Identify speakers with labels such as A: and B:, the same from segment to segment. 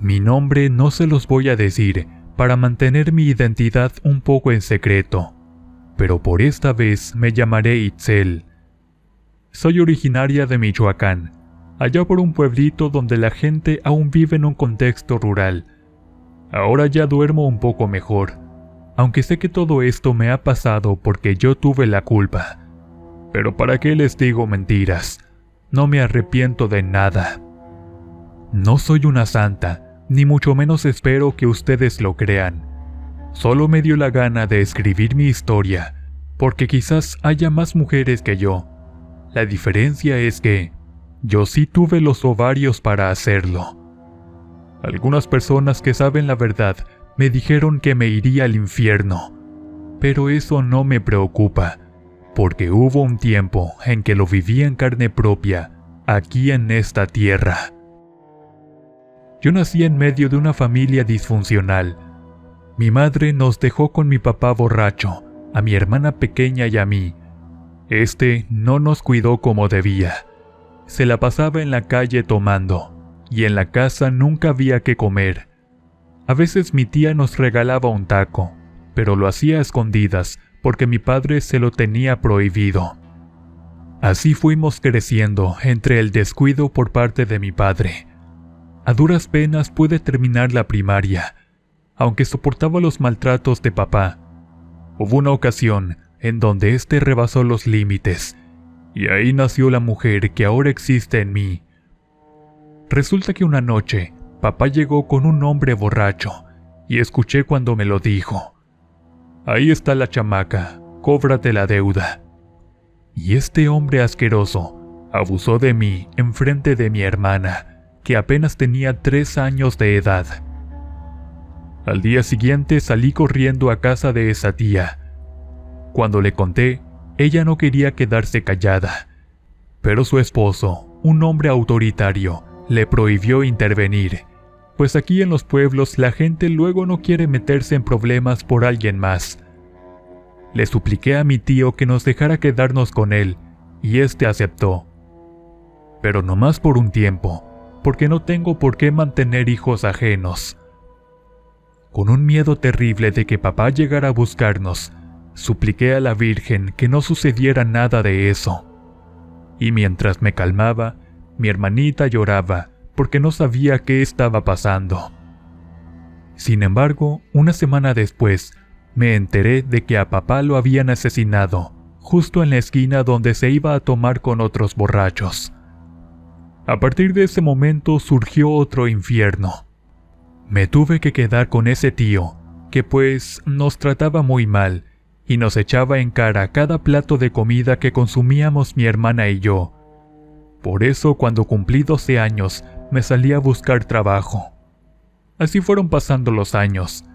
A: Mi nombre no se los voy a decir para mantener mi identidad un poco en secreto, pero por esta vez me llamaré Itzel. Soy originaria de Michoacán, allá por un pueblito donde la gente aún vive en un contexto rural. Ahora ya duermo un poco mejor, aunque sé que todo esto me ha pasado porque yo tuve la culpa. Pero ¿para qué les digo mentiras? No me arrepiento de nada. No soy una santa, ni mucho menos espero que ustedes lo crean. Solo me dio la gana de escribir mi historia, porque quizás haya más mujeres que yo. La diferencia es que yo sí tuve los ovarios para hacerlo. Algunas personas que saben la verdad me dijeron que me iría al infierno, pero eso no me preocupa, porque hubo un tiempo en que lo viví en carne propia, aquí en esta tierra. Yo nací en medio de una familia disfuncional. Mi madre nos dejó con mi papá borracho, a mi hermana pequeña y a mí. Este no nos cuidó como debía. Se la pasaba en la calle tomando, y en la casa nunca había que comer. A veces mi tía nos regalaba un taco, pero lo hacía a escondidas porque mi padre se lo tenía prohibido. Así fuimos creciendo entre el descuido por parte de mi padre. A duras penas pude terminar la primaria, aunque soportaba los maltratos de papá. Hubo una ocasión en donde éste rebasó los límites, y ahí nació la mujer que ahora existe en mí. Resulta que una noche, papá llegó con un hombre borracho, y escuché cuando me lo dijo: «Ahí está la chamaca, cóbrate la deuda». Y este hombre asqueroso abusó de mí enfrente de mi hermana, que apenas tenía 3 años de edad. Al día siguiente salí corriendo a casa de esa tía. Cuando le conté, ella no quería quedarse callada, pero su esposo, un hombre autoritario, le prohibió intervenir, pues aquí en los pueblos la gente luego no quiere meterse en problemas por alguien más. Le supliqué a mi tío que nos dejara quedarnos con él, y este aceptó. Pero nomás por un tiempo, porque no tengo por qué mantener hijos ajenos. Con un miedo terrible de que papá llegara a buscarnos, supliqué a la Virgen que no sucediera nada de eso. Y mientras me calmaba, mi hermanita lloraba porque no sabía qué estaba pasando. Sin embargo, una semana después, me enteré de que a papá lo habían asesinado, justo en la esquina donde se iba a tomar con otros borrachos. A partir de ese momento surgió otro infierno. Me tuve que quedar con ese tío, que pues nos trataba muy mal, y nos echaba en cara cada plato de comida que consumíamos mi hermana y yo. Por eso cuando cumplí 12 años me salí a buscar trabajo. Así fueron pasando los años.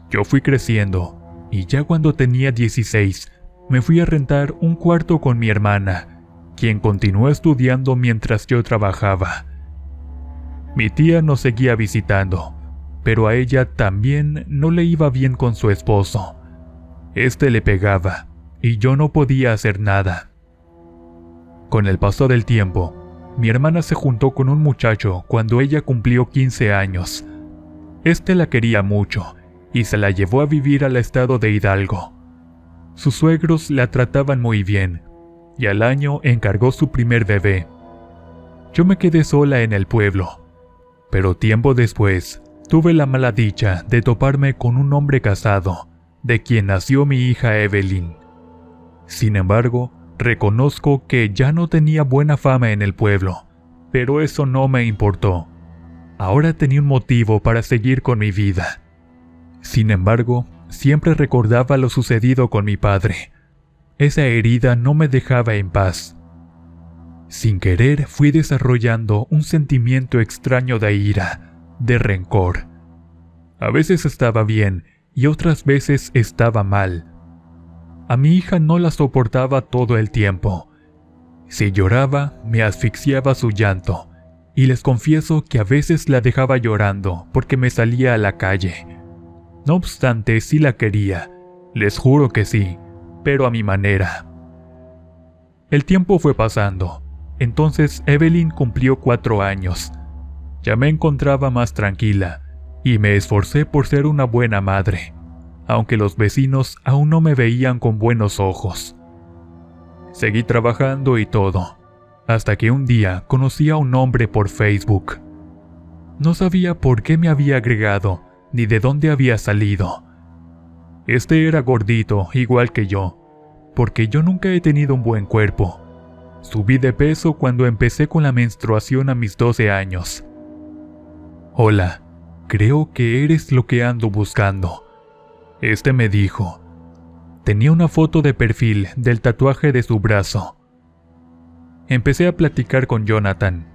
A: Yo fui creciendo, y ya cuando tenía 16 me fui a rentar un cuarto con mi hermana, quien continuó estudiando mientras yo trabajaba. Mi tía nos seguía visitando, pero a ella también no le iba bien con su esposo. Este le pegaba, y yo no podía hacer nada. Con el paso del tiempo, mi hermana se juntó con un muchacho cuando ella cumplió 15 años. Este la quería mucho, y se la llevó a vivir al estado de Hidalgo. Sus suegros la trataban muy bien, y al año encargó su primer bebé. Yo me quedé sola en el pueblo, pero tiempo después tuve la mala dicha de toparme con un hombre casado, de quien nació mi hija Evelyn. Sin embargo, reconozco que ya no tenía buena fama en el pueblo, pero eso no me importó. Ahora tenía un motivo para seguir con mi vida. Sin embargo, siempre recordaba lo sucedido con mi padre. Esa herida no me dejaba en paz. Sin querer fui desarrollando un sentimiento extraño de ira, de rencor. A veces estaba bien y otras veces estaba mal. A mi hija no la soportaba todo el tiempo. Si lloraba, me asfixiaba su llanto, y les confieso que a veces la dejaba llorando porque me salía a la calle. No obstante, sí la quería, les juro que sí, pero a mi manera. El tiempo fue pasando, entonces Evelyn cumplió 4 años. Ya me encontraba más tranquila y me esforcé por ser una buena madre, aunque los vecinos aún no me veían con buenos ojos. Seguí trabajando y todo, hasta que un día conocí a un hombre por Facebook. No sabía por qué me había agregado ni de dónde había salido. Este era gordito, igual que yo, porque yo nunca he tenido un buen cuerpo. Subí de peso cuando empecé con la menstruación a mis 12 años. Hola, creo que eres lo que ando buscando. Este me dijo. Tenía una foto de perfil del tatuaje de su brazo. Empecé a platicar con Jonathan.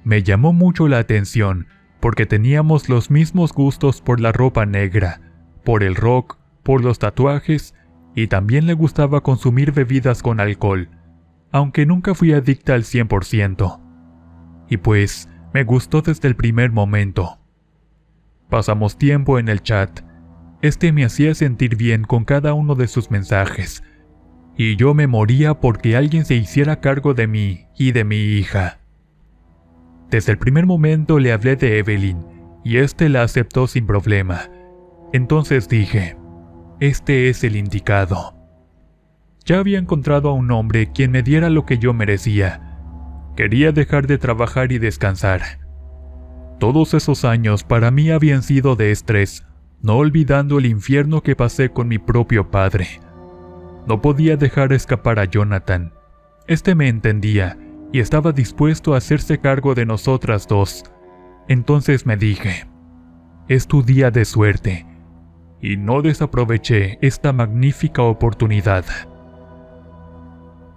A: Me llamó mucho la atención porque teníamos los mismos gustos por la ropa negra, por el rock, por los tatuajes y también le gustaba consumir bebidas con alcohol, aunque nunca fui adicta al 100%. Y pues, me gustó desde el primer momento. Pasamos tiempo en el chat. Este me hacía sentir bien con cada uno de sus mensajes, y yo me moría porque alguien se hiciera cargo de mí y de mi hija. Desde el primer momento le hablé de Evelyn, y este la aceptó sin problema. Entonces dije, este es el indicado. Ya había encontrado a un hombre quien me diera lo que yo merecía. Quería dejar de trabajar y descansar. Todos esos años para mí habían sido de estrés, no olvidando el infierno que pasé con mi propio padre. No podía dejar escapar a Jonathan. Este me entendía y estaba dispuesto a hacerse cargo de nosotras dos. Entonces me dije, es tu día de suerte, y no desaproveché esta magnífica oportunidad.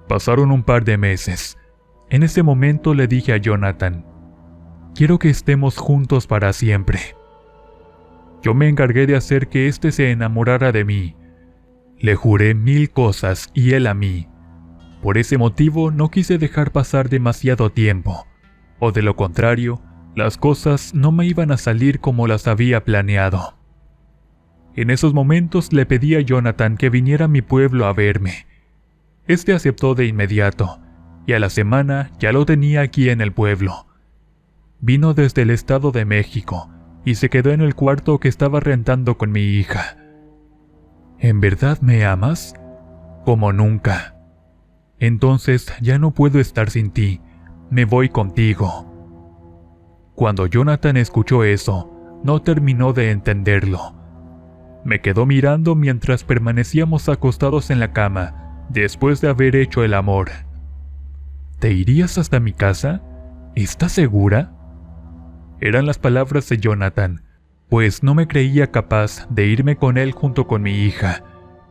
A: Pasaron un par de meses. En ese momento le dije a Jonathan, quiero que estemos juntos para siempre. Yo me encargué de hacer que éste se enamorara de mí. Le juré 1000 cosas y él a mí. Por ese motivo no quise dejar pasar demasiado tiempo, o de lo contrario, las cosas no me iban a salir como las había planeado. En esos momentos le pedí a Jonathan que viniera a mi pueblo a verme. Este aceptó de inmediato, y a la semana ya lo tenía aquí en el pueblo. Vino desde el Estado de México y se quedó en el cuarto que estaba rentando con mi hija. ¿En verdad me amas? Como nunca. Entonces ya no puedo estar sin ti, me voy contigo. Cuando Jonathan escuchó eso, no terminó de entenderlo. Me quedó mirando mientras permanecíamos acostados en la cama, después de haber hecho el amor. ¿Te irías hasta mi casa? ¿Estás segura? Eran las palabras de Jonathan, pues no me creía capaz de irme con él junto con mi hija,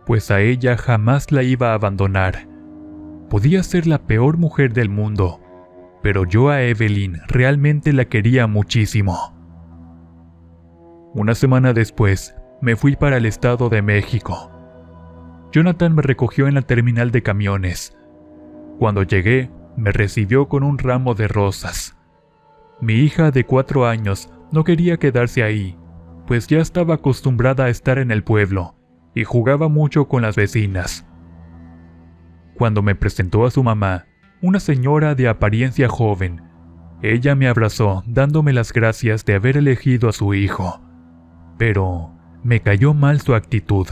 A: pues a ella jamás la iba a abandonar. Podía ser la peor mujer del mundo, pero yo a Evelyn realmente la quería muchísimo. Una semana después, me fui para el Estado de México. Jonathan me recogió en la terminal de camiones. Cuando llegué, me recibió con un ramo de rosas. Mi hija de 4 años no quería quedarse ahí, pues ya estaba acostumbrada a estar en el pueblo y jugaba mucho con las vecinas. Cuando me presentó a su mamá, una señora de apariencia joven, ella me abrazó dándome las gracias de haber elegido a su hijo. Pero me cayó mal su actitud.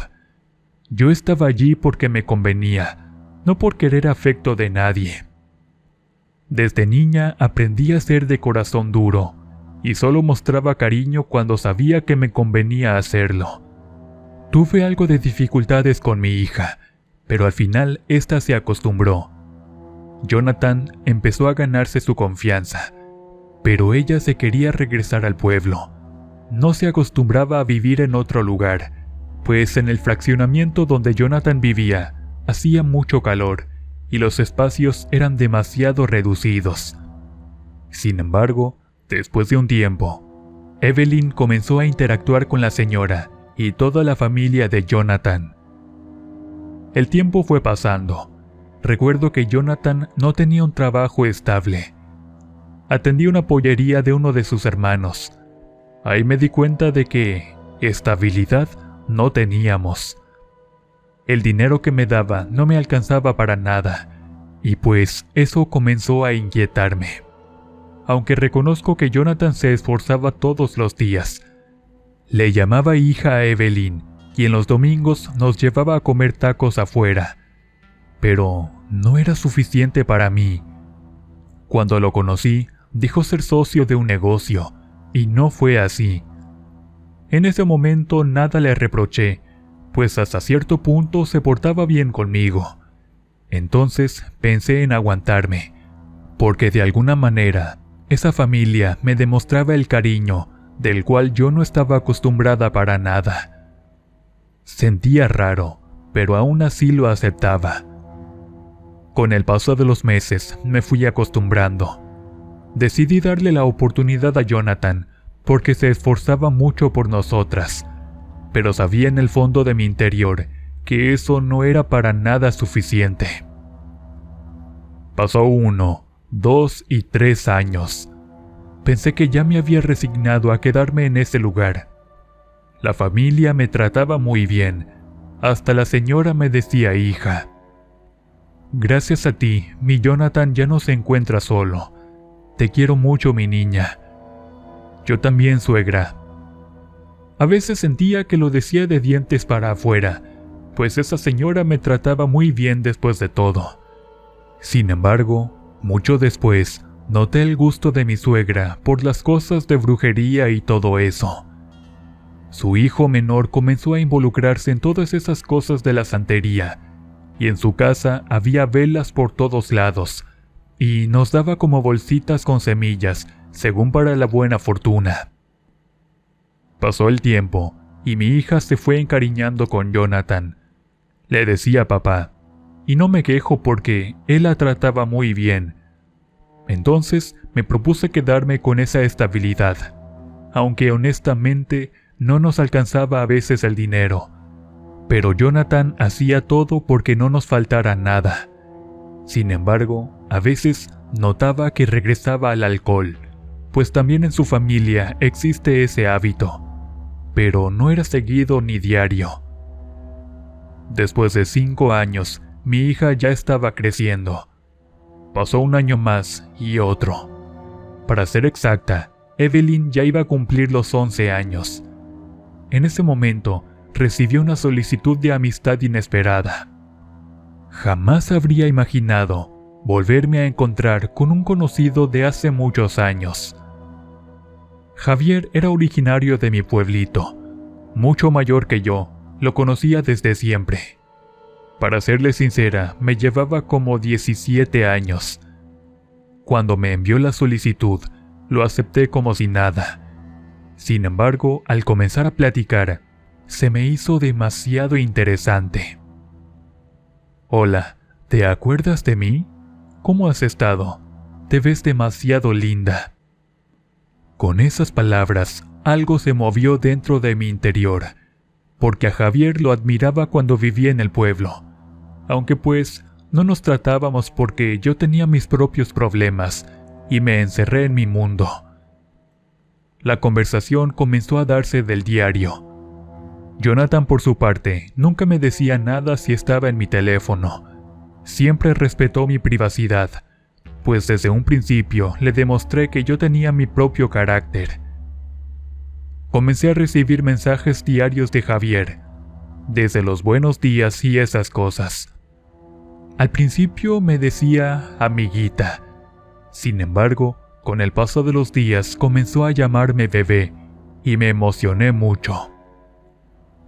A: Yo estaba allí porque me convenía, no por querer afecto de nadie. Desde niña aprendí a ser de corazón duro, y solo mostraba cariño cuando sabía que me convenía hacerlo. Tuve algo de dificultades con mi hija, pero al final ésta se acostumbró. Jonathan empezó a ganarse su confianza, pero ella se quería regresar al pueblo. No se acostumbraba a vivir en otro lugar, pues en el fraccionamiento donde Jonathan vivía hacía mucho calor y los espacios eran demasiado reducidos. Sin embargo, después de un tiempo, Evelyn comenzó a interactuar con la señora y toda la familia de Jonathan. El tiempo fue pasando. Recuerdo que Jonathan no tenía un trabajo estable. Atendí una pollería de uno de sus hermanos. Ahí me di cuenta de que estabilidad no teníamos. El dinero que me daba no me alcanzaba para nada, y pues eso comenzó a inquietarme. aunque reconozco que Jonathan se esforzaba todos los días. Le llamaba hija a Evelyn y en los domingos nos llevaba a comer tacos afuera. Pero no era suficiente para mí. Cuando lo conocí, dijo ser socio de un negocio, y no fue así. En ese momento nada le reproché, pues hasta cierto punto se portaba bien conmigo. Entonces pensé en aguantarme, porque de alguna manera esa familia me demostraba el cariño del cual yo no estaba acostumbrada para nada. Sentía raro, pero aún así lo aceptaba. Con el paso de los meses me fui acostumbrando. Decidí darle la oportunidad a Jonathan porque se esforzaba mucho por nosotras, pero sabía en el fondo de mi interior que eso no era para nada suficiente. Pasó 1, 2 y 3 años. Pensé que ya me había resignado a quedarme en ese lugar. La familia me trataba muy bien, hasta la señora me decía hija. Gracias a ti, mi Jonathan ya no se encuentra solo. Te quiero mucho, mi niña. Yo también, suegra. A veces sentía que lo decía de dientes para afuera, pues esa señora me trataba muy bien después de todo. Sin embargo, mucho después, noté el gusto de mi suegra por las cosas de brujería y todo eso. Su hijo menor comenzó a involucrarse en todas esas cosas de la santería, y en su casa había velas por todos lados, y nos daba como bolsitas con semillas, según para la buena fortuna. Pasó el tiempo, y mi hija se fue encariñando con Jonathan. Le decía papá, y no me quejo porque él la trataba muy bien. Entonces me propuse quedarme con esa estabilidad, aunque honestamente no nos alcanzaba a veces el dinero. Pero Jonathan hacía todo porque no nos faltara nada. Sin embargo, a veces notaba que regresaba al alcohol, pues también en su familia existe ese hábito, pero no era seguido ni diario. Después de 5 años, mi hija ya estaba creciendo. Pasó 1 año más y otro. Para ser exacta, Evelyn ya iba a cumplir los 11 años. En ese momento, recibió una solicitud de amistad inesperada. Jamás habría imaginado volverme a encontrar con un conocido de hace muchos años. Javier era originario de mi pueblito, mucho mayor que yo, lo conocía desde siempre. Para serle sincera, me llevaba como 17 años. Cuando me envió la solicitud, lo acepté como si nada. Sin embargo, al comenzar a platicar, se me hizo demasiado interesante. Hola, ¿te acuerdas de mí? ¿Cómo has estado? Te ves demasiado linda. Con esas palabras, algo se movió dentro de mi interior, porque a Javier lo admiraba cuando vivía en el pueblo, aunque pues no nos tratábamos porque yo tenía mis propios problemas y me encerré en mi mundo. La conversación comenzó a darse del diario. Jonathan, por su parte, nunca me decía nada si estaba en mi teléfono. Siempre respetó mi privacidad, pues desde un principio le demostré que yo tenía mi propio carácter. Comencé a recibir mensajes diarios de Javier, desde los buenos días y esas cosas. Al principio me decía amiguita. Sin embargo, con el paso de los días comenzó a llamarme bebé y me emocioné mucho.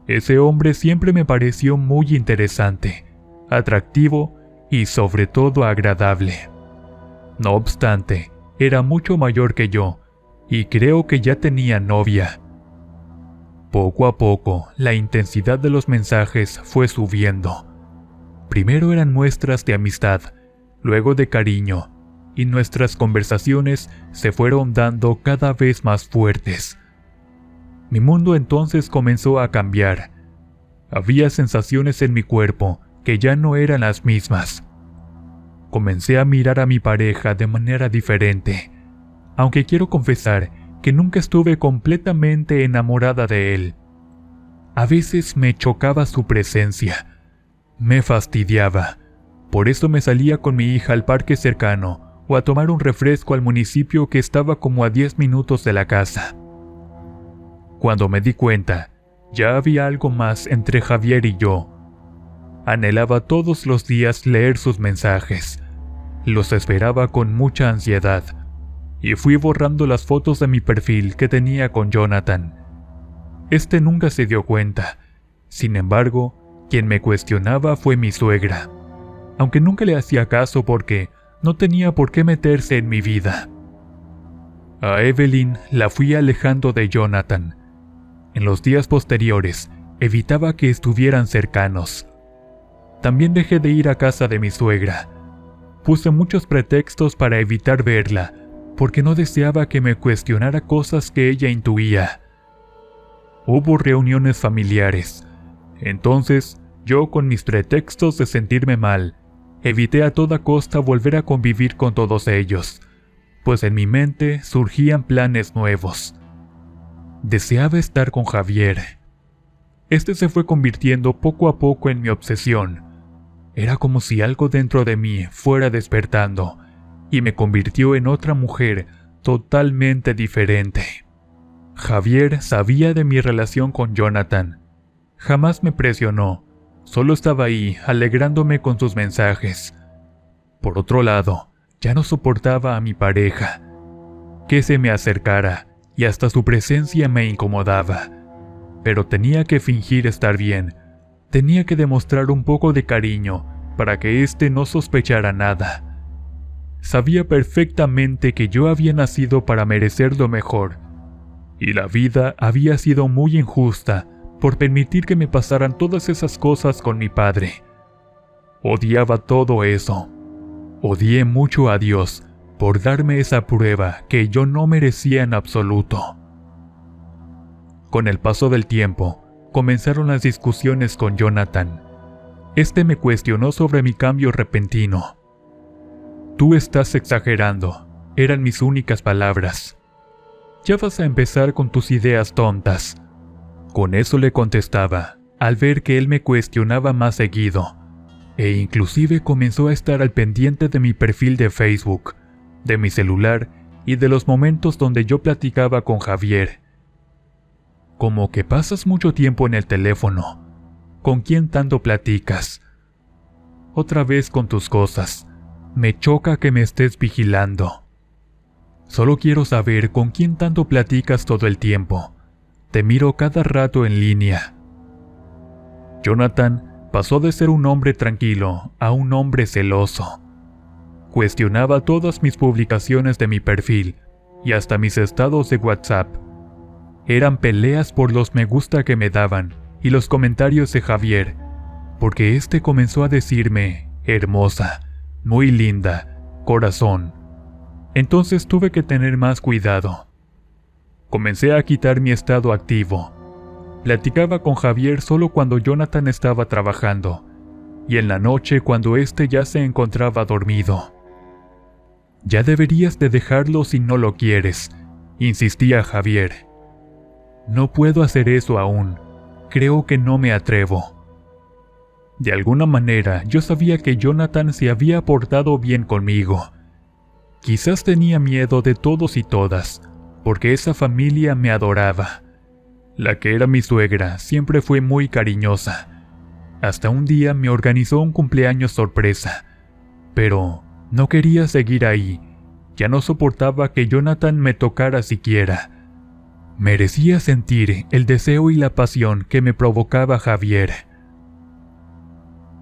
A: Ese hombre siempre me pareció muy interesante, atractivo y sobre todo agradable. No obstante, era mucho mayor que yo y creo que ya tenía novia. Poco a poco, la intensidad de los mensajes fue subiendo. Primero eran muestras de amistad, luego de cariño, y nuestras conversaciones se fueron dando cada vez más fuertes. Mi mundo entonces comenzó a cambiar. Había sensaciones en mi cuerpo que ya no eran las mismas. Comencé a mirar a mi pareja de manera diferente, aunque quiero confesar que nunca estuve completamente enamorada de él. A veces me chocaba su presencia, me fastidiaba, por eso me salía con mi hija al parque cercano o a tomar un refresco al municipio que estaba como a 10 minutos de la casa. Cuando me di cuenta, ya había algo más entre Javier y yo. Anhelaba todos los días leer sus mensajes. Los esperaba con mucha ansiedad, y fui borrando las fotos de mi perfil que tenía con Jonathan. Este nunca se dio cuenta. Sin embargo, quien me cuestionaba fue mi suegra, aunque nunca le hacía caso porque no tenía por qué meterse en mi vida. A Evelyn la fui alejando de Jonathan. En los días posteriores, evitaba que estuvieran cercanos. También dejé de ir a casa de mi suegra. Puse muchos pretextos para evitar verla, porque no deseaba que me cuestionara cosas que ella intuía. Hubo reuniones familiares. Entonces, yo con mis pretextos de sentirme mal, evité a toda costa volver a convivir con todos ellos, pues en mi mente surgían planes nuevos. Deseaba estar con Javier. Este se fue convirtiendo poco a poco en mi obsesión. Era como si algo dentro de mí fuera despertando y me convirtió en otra mujer totalmente diferente. Javier sabía de mi relación con Jonathan. Jamás me presionó, solo estaba ahí alegrándome con sus mensajes. Por otro lado, ya no soportaba a mi pareja. Que se me acercara y hasta su presencia me incomodaba. Pero tenía que fingir estar bien. Tenía que demostrar un poco de cariño para que éste no sospechara nada. Sabía perfectamente que yo había nacido para merecer lo mejor, y la vida había sido muy injusta por permitir que me pasaran todas esas cosas con mi padre. Odiaba todo eso. Odié mucho a Dios por darme esa prueba que yo no merecía en absoluto. Con el paso del tiempo, comenzaron las discusiones con Jonathan. Este me cuestionó sobre mi cambio repentino. «Tú estás exagerando», eran mis únicas palabras. «Ya vas a empezar con tus ideas tontas». Con eso le contestaba, al ver que él me cuestionaba más seguido, e inclusive comenzó a estar al pendiente de mi perfil de Facebook, de mi celular y de los momentos donde yo platicaba con Javier. «Como que pasas mucho tiempo en el teléfono. ¿Con quién tanto platicas?» «Otra vez con tus cosas. Me choca que me estés vigilando. Solo quiero saber con quién tanto platicas todo el tiempo. Te miro cada rato en línea». Jonathan pasó de ser un hombre tranquilo a un hombre celoso. Cuestionaba todas mis publicaciones de mi perfil y hasta mis estados de WhatsApp. Eran peleas por los me gusta que me daban y los comentarios de Javier, porque este comenzó a decirme hermosa, muy linda, corazón. Entonces tuve que tener más cuidado. Comencé a quitar mi estado activo. Platicaba con Javier solo cuando Jonathan estaba trabajando, y en la noche cuando éste ya se encontraba dormido. «Ya deberías de dejarlo si no lo quieres», insistía Javier. «No puedo hacer eso aún. Creo que no me atrevo». De alguna manera yo sabía que Jonathan se había portado bien conmigo. Quizás tenía miedo de todos y todas, porque esa familia me adoraba. La que era mi suegra siempre fue muy cariñosa. Hasta un día me organizó un cumpleaños sorpresa, pero no quería seguir ahí. Ya no soportaba que Jonathan me tocara siquiera. Merecía sentir el deseo y la pasión que me provocaba Javier.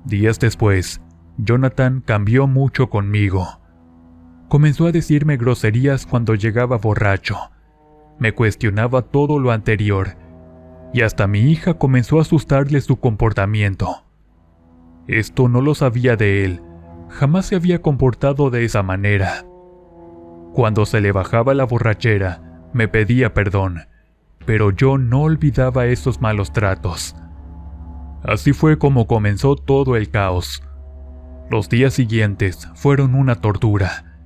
A: Días después, Jonathan cambió mucho conmigo. Comenzó a decirme groserías cuando llegaba borracho. Me cuestionaba todo lo anterior, y hasta mi hija comenzó a asustarle su comportamiento. Esto no lo sabía de él, jamás se había comportado de esa manera. Cuando se le bajaba la borrachera, me pedía perdón, pero yo no olvidaba esos malos tratos. Así fue como comenzó todo el caos. Los días siguientes fueron una tortura,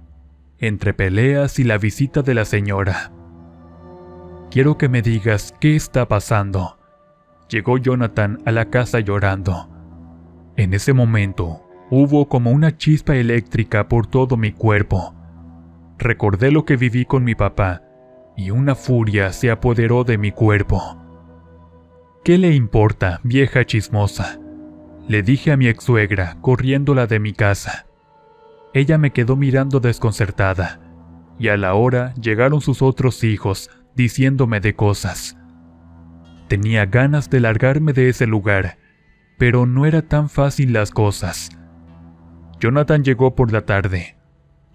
A: entre peleas y la visita de la señora. «Quiero que me digas qué está pasando». Llegó Jonathan a la casa llorando. En ese momento, hubo como una chispa eléctrica por todo mi cuerpo. recordé lo que viví con mi papá y una furia se apoderó de mi cuerpo. «¿Qué le importa, vieja chismosa?», le dije a mi ex-suegra, corriéndola de mi casa. Ella me quedó mirando desconcertada, y a la hora llegaron sus otros hijos diciéndome de cosas. Tenía ganas de largarme de ese lugar, pero no era tan fácil las cosas. Jonathan llegó por la tarde.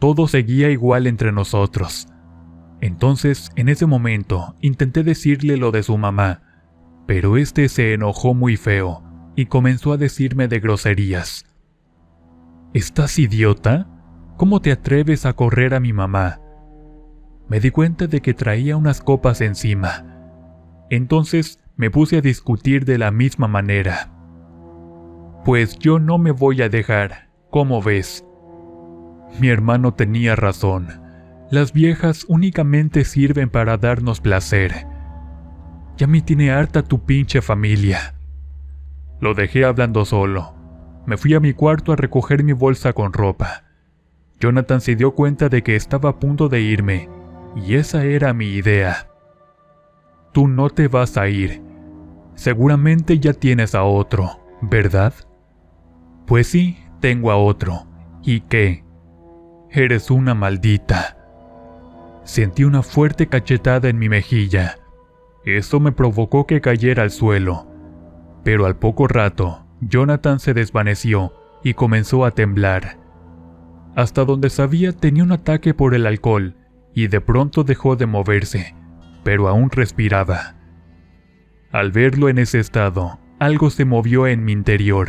A: Todo seguía igual entre nosotros. Entonces, en ese momento, intenté decirle lo de su mamá, pero este se enojó muy feo y comenzó a decirme de groserías. «¿Estás idiota? ¿Cómo te atreves a correr a mi mamá?». Me di cuenta de que traía unas copas encima. Entonces me puse a discutir de la misma manera. «Pues yo no me voy a dejar, ¿cómo ves?». Mi hermano tenía razón. Las viejas únicamente sirven para darnos placer. Ya me tiene harta tu pinche familia. Lo dejé hablando solo. Me fui a mi cuarto a recoger mi bolsa con ropa. Jonathan se dio cuenta de que estaba a punto de irme, y esa era mi idea. «Tú no te vas a ir. Seguramente ya tienes a otro, ¿verdad?». «Pues sí, tengo a otro. ¿Y qué? Eres una maldita». Sentí una fuerte cachetada en mi mejilla. Eso me provocó que cayera al suelo. Pero al poco rato, Jonathan se desvaneció y comenzó a temblar. Hasta donde sabía tenía un ataque por el alcohol y de pronto dejó de moverse, pero aún respiraba. Al verlo en ese estado, algo se movió en mi interior.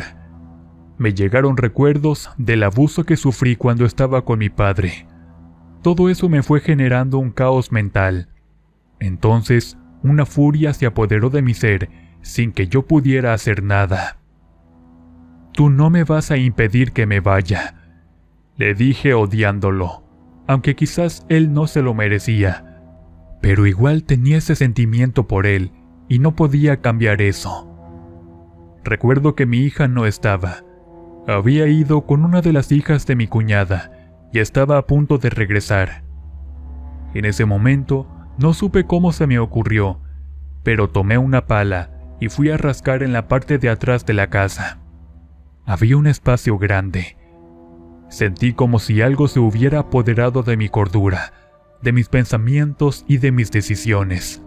A: Me llegaron recuerdos del abuso que sufrí cuando estaba con mi padre. Todo eso me fue generando un caos mental. Entonces, una furia se apoderó de mi ser sin que yo pudiera hacer nada. «Tú no me vas a impedir que me vaya», le dije odiándolo, aunque quizás él no se lo merecía. Pero igual tenía ese sentimiento por él y no podía cambiar eso. Recuerdo que mi hija no estaba. Había ido con una de las hijas de mi cuñada y estaba a punto de regresar. En ese momento no supe cómo se me ocurrió, pero tomé una pala y fui a rascar en la parte de atrás de la casa. Había un espacio grande. Sentí como si algo se hubiera apoderado de mi cordura, de mis pensamientos y de mis decisiones.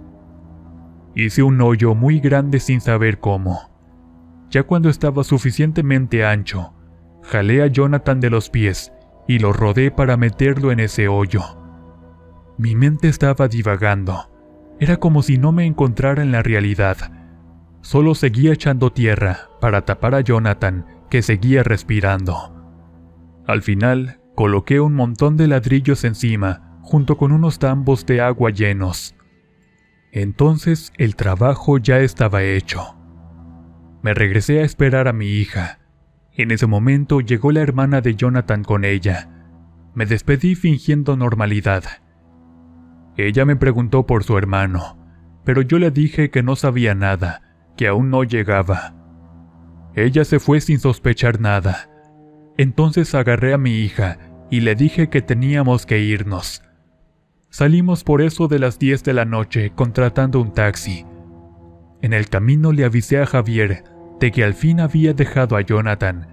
A: Hice un hoyo muy grande sin saber cómo. Ya cuando estaba suficientemente ancho, jalé a Jonathan de los pies y lo rodé para meterlo en ese hoyo. Mi mente estaba divagando. Era como si no me encontrara en la realidad. Solo seguía echando tierra para tapar a Jonathan, que seguía respirando. Al final, coloqué un montón de ladrillos encima, junto con unos tambos de agua llenos. Entonces el trabajo ya estaba hecho. Me regresé a esperar a mi hija. En ese momento llegó la hermana de Jonathan con ella. Me despedí fingiendo normalidad. Ella me preguntó por su hermano, pero yo le dije que no sabía nada, que aún no llegaba. Ella se fue sin sospechar nada. Entonces agarré a mi hija y le dije que teníamos que irnos. Salimos por eso de las 10 de la noche contratando un taxi. En el camino le avisé a Javier de que al fin había dejado a Jonathan,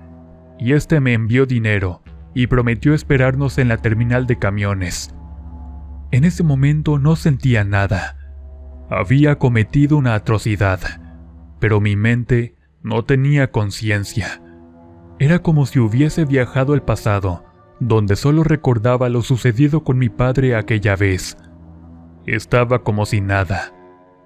A: y este me envió dinero y prometió esperarnos en la terminal de camiones. En ese momento no sentía nada. Había cometido una atrocidad, pero mi mente no tenía conciencia. Era como si hubiese viajado al pasado, donde solo recordaba lo sucedido con mi padre aquella vez. Estaba como si nada.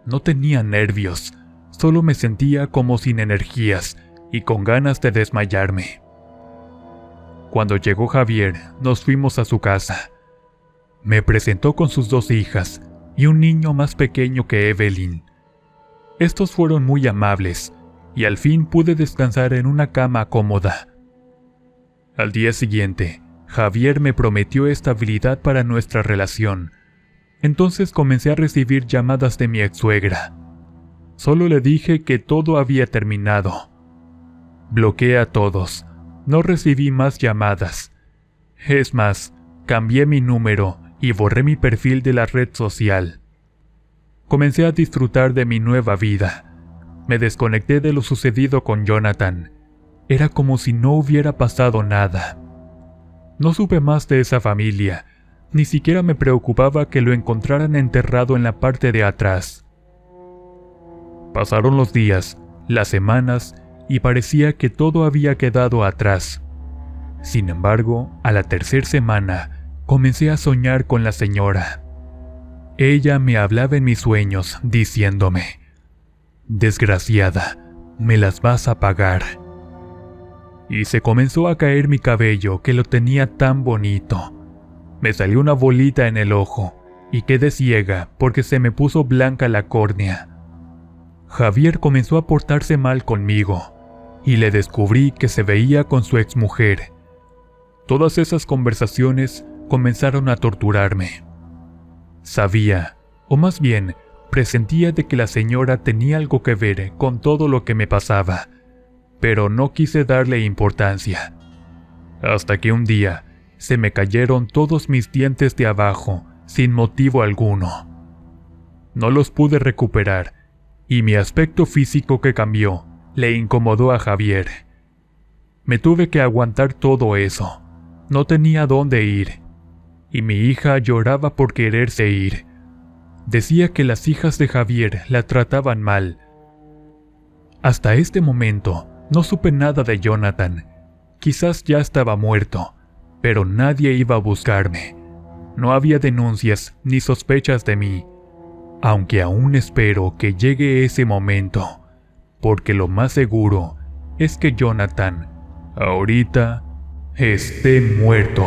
A: No tenía nervios, solo me sentía como sin energías y con ganas de desmayarme. Cuando llegó Javier, nos fuimos a su casa. Me presentó con sus 2 hijas y un niño más pequeño que Evelyn. Estos fueron muy amables y al fin pude descansar en una cama cómoda. Al día siguiente, Javier me prometió estabilidad para nuestra relación. Entonces comencé a recibir llamadas de mi ex-suegra. Solo le dije que todo había terminado. Bloqueé a todos. No recibí más llamadas. Es más, cambié mi número y borré mi perfil de la red social. Comencé a disfrutar de mi nueva vida. Me desconecté de lo sucedido con Jonathan. Era como si no hubiera pasado nada. No supe más de esa familia. Ni siquiera me preocupaba que lo encontraran enterrado en la parte de atrás. Pasaron los días, las semanas, y parecía que todo había quedado atrás. Sin embargo, a la tercera semana, comencé a soñar con la señora. Ella me hablaba en mis sueños, diciéndome: «Desgraciada, me las vas a pagar». Y se comenzó a caer mi cabello, que lo tenía tan bonito. Me salió una bolita en el ojo, y quedé ciega porque se me puso blanca la córnea. Javier comenzó a portarse mal conmigo, y le descubrí que se veía con su exmujer. Todas esas conversaciones comenzaron a torturarme. Sabía, o más bien, presentía de que la señora tenía algo que ver con todo lo que me pasaba, pero no quise darle importancia. Hasta que un día se me cayeron todos mis dientes de abajo sin motivo alguno. No los pude recuperar, y mi aspecto físico que cambió le incomodó a Javier. Me tuve que aguantar todo eso. No tenía dónde ir, y mi hija lloraba por quererse ir. Decía que las hijas de Javier la trataban mal. Hasta este momento no supe nada de Jonathan. Quizás ya estaba muerto, pero nadie iba a buscarme. No había denuncias ni sospechas de mí, aunque aún espero que llegue ese momento, porque lo más seguro es que Jonathan ahorita esté muerto.